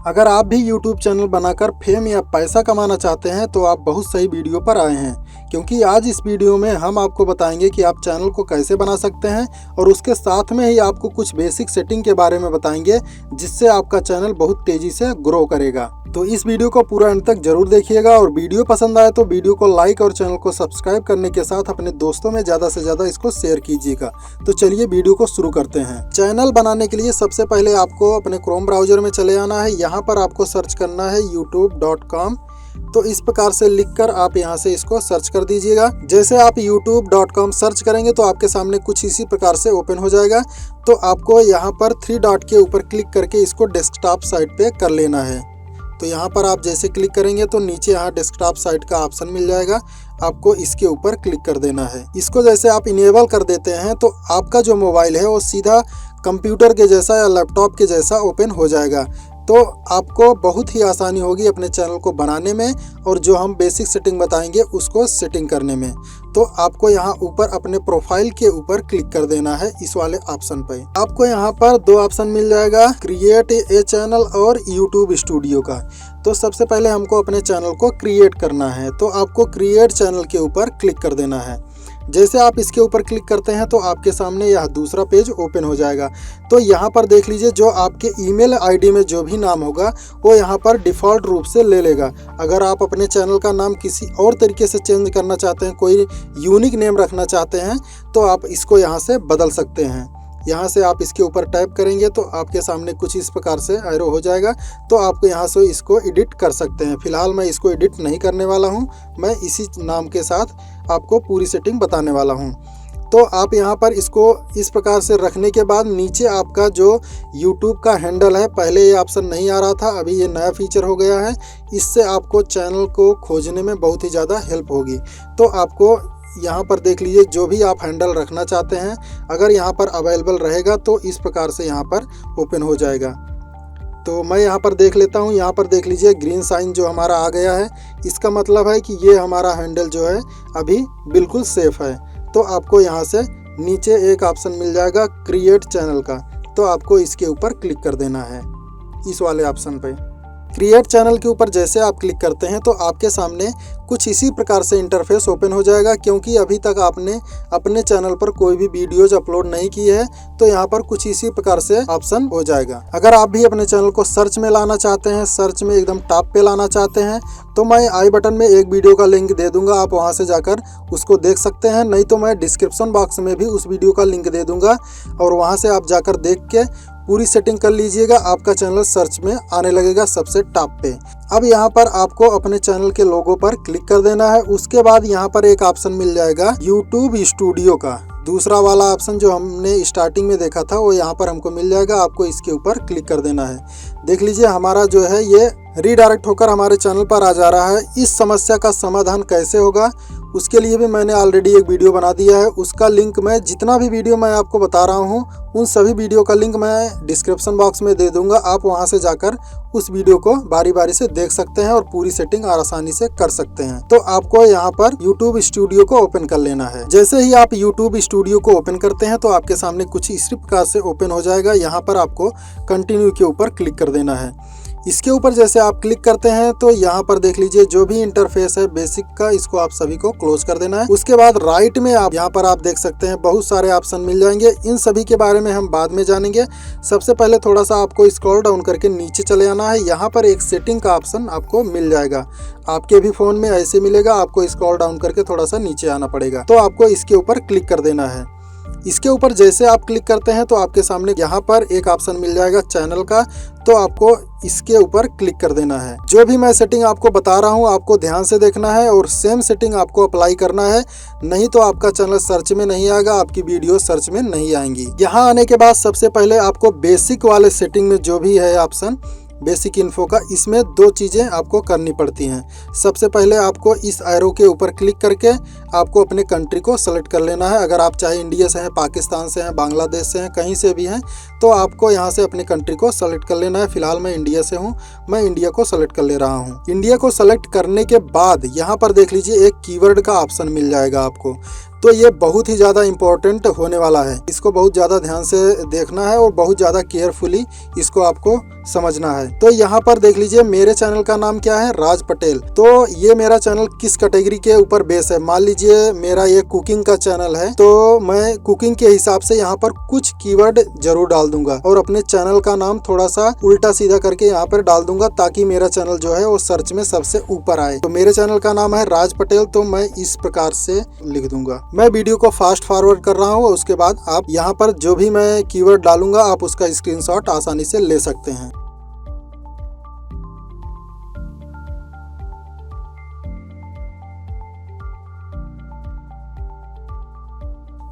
अगर आप भी YouTube चैनल बनाकर फेम या पैसा कमाना चाहते हैं तो आप बहुत सही वीडियो पर आए हैं, क्योंकि आज इस वीडियो में हम आपको बताएंगे कि आप चैनल को कैसे बना सकते हैं और उसके साथ में ही आपको कुछ बेसिक सेटिंग के बारे में बताएंगे जिससे आपका चैनल बहुत तेजी से ग्रो करेगा। तो इस वीडियो को पूरा अंत तक जरूर देखिएगा और वीडियो पसंद आए तो वीडियो को लाइक और चैनल को सब्सक्राइब करने के साथ अपने दोस्तों में ज़्यादा से ज़्यादा इसको शेयर कीजिएगा। तो चलिए वीडियो को शुरू करते हैं। चैनल बनाने के लिए सबसे पहले आपको अपने क्रोम ब्राउजर में चले आना है। यहाँ पर आपको सर्च करना है youtube.com। तो इस प्रकार से लिखकर आप यहाँ से इसको सर्च कर दीजिएगा। जैसे आप youtube.com सर्च करेंगे तो आपके सामने कुछ इसी प्रकार से ओपन हो जाएगा। तो आपको यहाँ पर 3 डॉट के ऊपर क्लिक करके इसको डेस्कटॉप साइट पे कर लेना है। तो यहाँ पर आप जैसे क्लिक करेंगे तो नीचे यहाँ डेस्कटॉप साइट का ऑप्शन मिल जाएगा, आपको इसके ऊपर क्लिक कर देना है। इसको जैसे आप इनेबल कर देते हैं तो आपका जो मोबाइल है वो सीधा कंप्यूटर के जैसा या लैपटॉप के जैसा ओपन हो जाएगा। तो आपको बहुत ही आसानी होगी अपने चैनल को बनाने में और जो हम बेसिक सेटिंग बताएंगे उसको सेटिंग करने में। तो आपको यहाँ ऊपर अपने प्रोफाइल के ऊपर क्लिक कर देना है इस वाले ऑप्शन पे। आपको यहाँ पर 2 ऑप्शन मिल जाएगा, क्रिएट ए चैनल और यूट्यूब स्टूडियो का। तो सबसे पहले हमको अपने चैनल को क्रिएट करना है, तो आपको क्रिएट चैनल के ऊपर क्लिक कर देना है। जैसे आप इसके ऊपर क्लिक करते हैं तो आपके सामने यह दूसरा पेज ओपन हो जाएगा। तो यहाँ पर देख लीजिए, जो आपके ईमेल आईडी में जो भी नाम होगा वो यहाँ पर डिफ़ॉल्ट रूप से ले लेगा। अगर आप अपने चैनल का नाम किसी और तरीके से चेंज करना चाहते हैं, कोई यूनिक नेम रखना चाहते हैं, तो आप इसको यहाँ से बदल सकते हैं। यहाँ से आप इसके ऊपर टाइप करेंगे तो आपके सामने कुछ इस प्रकार से एरो हो जाएगा। तो आपको यहाँ से इसको एडिट कर सकते हैं। फिलहाल मैं इसको एडिट नहीं करने वाला हूँ, मैं इसी नाम के साथ आपको पूरी सेटिंग बताने वाला हूँ। तो आप यहाँ पर इसको इस प्रकार से रखने के बाद नीचे आपका जो YouTube का हैंडल है, पहले ये ऑप्शन नहीं आ रहा था, अभी ये नया फीचर हो गया है। इससे आपको चैनल को खोजने में बहुत ही ज़्यादा हेल्प होगी। तो आपको यहाँ पर देख लीजिए, जो भी आप हैंडल रखना चाहते हैं अगर यहाँ पर अवेलेबल रहेगा तो इस प्रकार से यहाँ पर ओपन हो जाएगा। तो मैं यहाँ पर देख लेता हूँ। यहाँ पर देख लीजिए ग्रीन साइन जो हमारा आ गया है, इसका मतलब है कि ये हमारा हैंडल जो है अभी बिल्कुल सेफ़ है। तो आपको यहाँ से नीचे एक ऑप्शन मिल जाएगा क्रिएट चैनल का, तो आपको इसके ऊपर क्लिक कर देना है इस वाले ऑप्शन पे। क्रिएट चैनल के ऊपर जैसे आप क्लिक करते हैं तो आपके सामने कुछ इसी प्रकार से इंटरफेस ओपन हो जाएगा। क्योंकि अभी तक आपने अपने चैनल पर कोई भी वीडियोज अपलोड नहीं की है तो यहाँ पर कुछ इसी प्रकार से ऑप्शन हो जाएगा। अगर आप भी अपने चैनल को सर्च में लाना चाहते हैं, सर्च में एकदम टॉप पे लाना चाहते हैं, तो मैं आई बटन में एक वीडियो का लिंक दे दूंगा, आप वहाँ से जाकर उसको देख सकते हैं। नहीं तो मैं डिस्क्रिप्शन बॉक्स में भी उस वीडियो का लिंक दे दूंगा और वहाँ से आप जाकर देख के पूरी सेटिंग कर लीजिएगा। आपका चैनल सर्च में आने लगेगा सबसे टॉप पे। अब यहाँ पर आपको अपने चैनल के लोगो पर क्लिक कर देना है। उसके बाद यहाँ पर एक ऑप्शन मिल जाएगा यूट्यूब स्टूडियो का। दूसरा वाला ऑप्शन जो हमने स्टार्टिंग में देखा था वो यहाँ पर हमको मिल जाएगा, आपको इसके ऊपर क्लिक कर देना है। देख लीजिए हमारा जो है ये रीडायरेक्ट होकर हमारे चैनल पर आ जा रहा है। इस समस्या का समाधान कैसे होगा उसके लिए भी मैंने ऑलरेडी एक वीडियो बना दिया है। उसका लिंक मैं जितना भी वीडियो मैं आपको बता रहा हूँ उन सभी वीडियो का लिंक मैं डिस्क्रिप्शन बॉक्स में दे दूंगा। आप वहां से जाकर उस वीडियो को बारी बारी से देख सकते हैं और पूरी सेटिंग आसानी से कर सकते हैं। तो आपको यहाँ पर YouTube स्टूडियो को ओपन कर लेना है। जैसे ही आप YouTube स्टूडियो को ओपन करते हैं तो आपके सामने कुछ इसी प्रकार से ओपन हो जाएगा। यहाँ पर आपको कंटिन्यू के ऊपर क्लिक कर देना है। इसके ऊपर जैसे आप क्लिक करते हैं तो यहाँ पर देख लीजिए जो भी इंटरफेस है बेसिक का, इसको आप सभी को क्लोज कर देना है। उसके बाद राइट में आप यहाँ पर आप देख सकते हैं बहुत सारे ऑप्शन मिल जाएंगे। इन सभी के बारे में हम बाद में जानेंगे। सबसे पहले थोड़ा सा आपको स्क्रॉल डाउन करके नीचे चले आना है। यहाँ पर एक सेटिंग का ऑप्शन आपको मिल जाएगा, आपके भी फोन में ऐसे मिलेगा। आपको स्क्रॉल डाउन करके थोड़ा सा नीचे आना पड़ेगा, तो आपको इसके ऊपर क्लिक कर देना है। इसके ऊपर जैसे आप क्लिक करते हैं तो आपके सामने यहाँ पर एक ऑप्शन मिल जाएगा चैनल का, तो आपको इसके ऊपर क्लिक कर देना है। जो भी मैं सेटिंग आपको बता रहा हूँ आपको ध्यान से देखना है और सेम सेटिंग आपको अप्लाई करना है, नहीं तो आपका चैनल सर्च में नहीं आएगा, आपकी वीडियो सर्च में नहीं आएंगी। यहाँ आने के बाद सबसे पहले आपको बेसिक वाले सेटिंग में जो भी है ऑप्शन बेसिक इन्फो का, इसमें 2 चीज़ें आपको करनी पड़ती हैं। सबसे पहले आपको इस एरो के ऊपर क्लिक करके आपको अपने कंट्री को सेलेक्ट कर लेना है। अगर आप चाहे इंडिया से हैं, पाकिस्तान से हैं, बांग्लादेश से हैं, कहीं से भी हैं, तो आपको यहाँ से अपने कंट्री को सेलेक्ट कर लेना है। फिलहाल मैं इंडिया से हूँ, मैं इंडिया को सेलेक्ट कर ले रहा हूँ। इंडिया को सेलेक्ट करने के बाद यहाँ पर देख लीजिए एक कीवर्ड का ऑप्शन मिल जाएगा आपको। तो ये बहुत ही ज़्यादा इम्पोर्टेंट होने वाला है। इसको बहुत ज़्यादा ध्यान से देखना है और बहुत ज़्यादा केयरफुली इसको आपको समझना है। तो यहाँ पर देख लीजिए मेरे चैनल का नाम क्या है, राज पटेल। तो ये मेरा चैनल किस कैटेगरी के ऊपर बेस है। मान लीजिए मेरा ये कुकिंग का चैनल है, तो मैं कुकिंग के हिसाब से यहाँ पर कुछ कीवर्ड जरूर डाल दूंगा और अपने चैनल का नाम थोड़ा सा उल्टा सीधा करके यहाँ पर डाल दूंगा, ताकि मेरा चैनल जो है वो सर्च में सबसे ऊपर आए। तो मेरे चैनल का नाम है राज पटेल, तो मैं इस प्रकार से लिख दूंगा। मैं वीडियो को फास्ट फॉरवर्ड कर रहा हूँ, उसके बाद आप यहाँ पर जो भी मैं कीवर्ड डालूंगा आप उसका स्क्रीनशॉट आसानी से ले सकते हैं।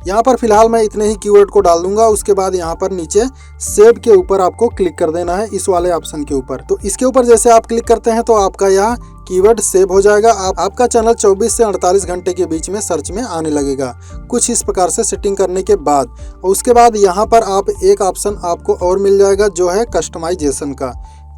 यहाँ पर फिलहाल मैं इतने ही कीवर्ड को डाल दूंगा। उसके बाद यहाँ पर नीचे सेव के ऊपर आपको क्लिक कर देना है, इस वाले ऑप्शन के ऊपर। तो इसके ऊपर जैसे आप क्लिक करते हैं तो आपका यह कीवर्ड सेव हो जाएगा। आपका चैनल 24 से 48 घंटे के बीच में सर्च में आने लगेगा, कुछ इस प्रकार से सेटिंग करने के बाद। उसके बाद यहाँ पर आप एक ऑप्शन आपको और मिल जाएगा जो है कस्टमाइजेशन का।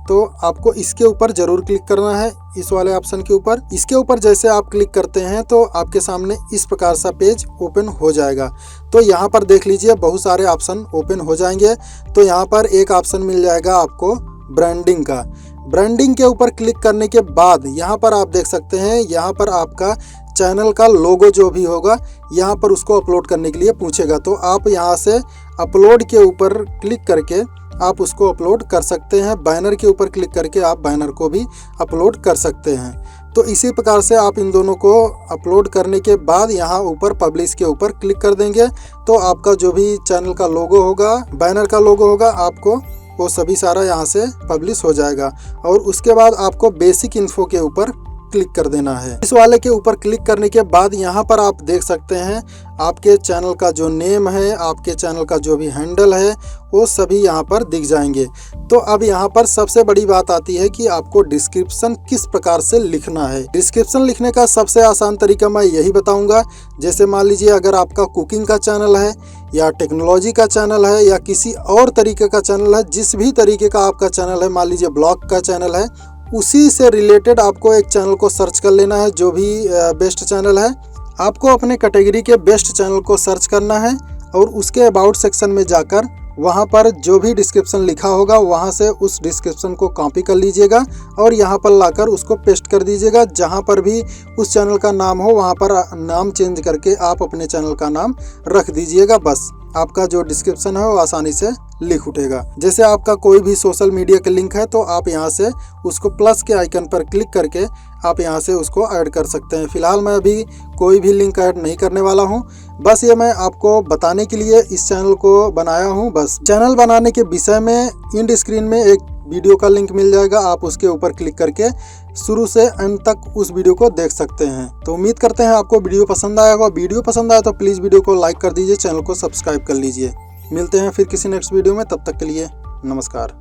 तो आपको इसके ऊपर जरूर क्लिक करना है, इस वाले ऑप्शन के ऊपर। इसके ऊपर जैसे आप क्लिक करते हैं तो आपके सामने इस प्रकार सा पेज ओपन हो जाएगा। तो यहाँ पर देख लीजिए बहुत सारे ऑप्शन ओपन हो जाएंगे। तो यहाँ पर एक ऑप्शन मिल जाएगा आपको ब्रांडिंग का। ब्रांडिंग के ऊपर क्लिक करने के बाद यहाँ पर आप देख सकते हैं, यहाँ पर आपका चैनल का लोगो जो भी होगा यहाँ पर उसको अपलोड करने के लिए पूछेगा। तो आप यहाँ से अपलोड के ऊपर क्लिक करके आप उसको अपलोड कर सकते हैं। बैनर के ऊपर क्लिक करके आप बैनर को भी अपलोड कर सकते हैं। तो इसी प्रकार से आप इन दोनों को अपलोड करने के बाद यहाँ ऊपर पब्लिश के ऊपर क्लिक कर देंगे तो आपका जो भी चैनल का लोगो होगा, बैनर का लोगो होगा, आपको वो सभी सारा यहाँ से पब्लिश हो जाएगा। और उसके बाद आपको बेसिक इन्फो के ऊपर क्लिक कर देना है। इस वाले के ऊपर क्लिक करने के बाद यहाँ पर आप देख सकते हैं आपके चैनल का जो नेम है, आपके चैनल का जो भी हैंडल है, वो सभी यहाँ पर दिख जाएंगे। तो अब यहाँ पर सबसे बड़ी बात आती है कि आपको डिस्क्रिप्शन किस प्रकार से लिखना है। डिस्क्रिप्शन लिखने का सबसे आसान तरीका मैं यही बताऊंगा। जैसे मान लीजिए अगर आपका कुकिंग का चैनल है या टेक्नोलॉजी का चैनल है या किसी और तरीके का चैनल है, जिस भी तरीके का आपका चैनल है, मान लीजिए ब्लॉग का चैनल है, उसी से रिलेटेड आपको एक चैनल को सर्च कर लेना है जो भी बेस्ट चैनल है। आपको अपने कैटेगरी के बेस्ट चैनल को सर्च करना है और उसके अबाउट सेक्शन में जाकर वहां पर जो भी डिस्क्रिप्शन लिखा होगा वहां से उस डिस्क्रिप्शन को कॉपी कर लीजिएगा और यहां पर लाकर उसको पेस्ट कर दीजिएगा। जहां पर भी उस चैनल का नाम हो वहां पर नाम चेंज करके आप अपने चैनल का नाम रख दीजिएगा। बस आपका जो डिस्क्रिप्शन है वो आसानी से लिख उठेगा। जैसे आपका कोई भी सोशल मीडिया का लिंक है तो आप यहाँ से उसको प्लस के आइकन पर क्लिक करके आप यहाँ से उसको ऐड कर सकते हैं। फिलहाल मैं अभी कोई भी लिंक ऐड नहीं करने वाला हूँ, बस ये मैं आपको बताने के लिए इस चैनल को बनाया हूँ। बस चैनल बनाने के विषय में एंड स्क्रीन में एक वीडियो का लिंक मिल जाएगा, आप उसके ऊपर क्लिक करके शुरू से अंत तक उस वीडियो को देख सकते हैं। तो उम्मीद करते हैं आपको वीडियो पसंद आया होगा। वीडियो पसंद आया तो प्लीज़ वीडियो को लाइक कर दीजिए, चैनल को सब्सक्राइब कर लीजिए। मिलते हैं फिर किसी नेक्स्ट वीडियो में, तब तक के लिए नमस्कार।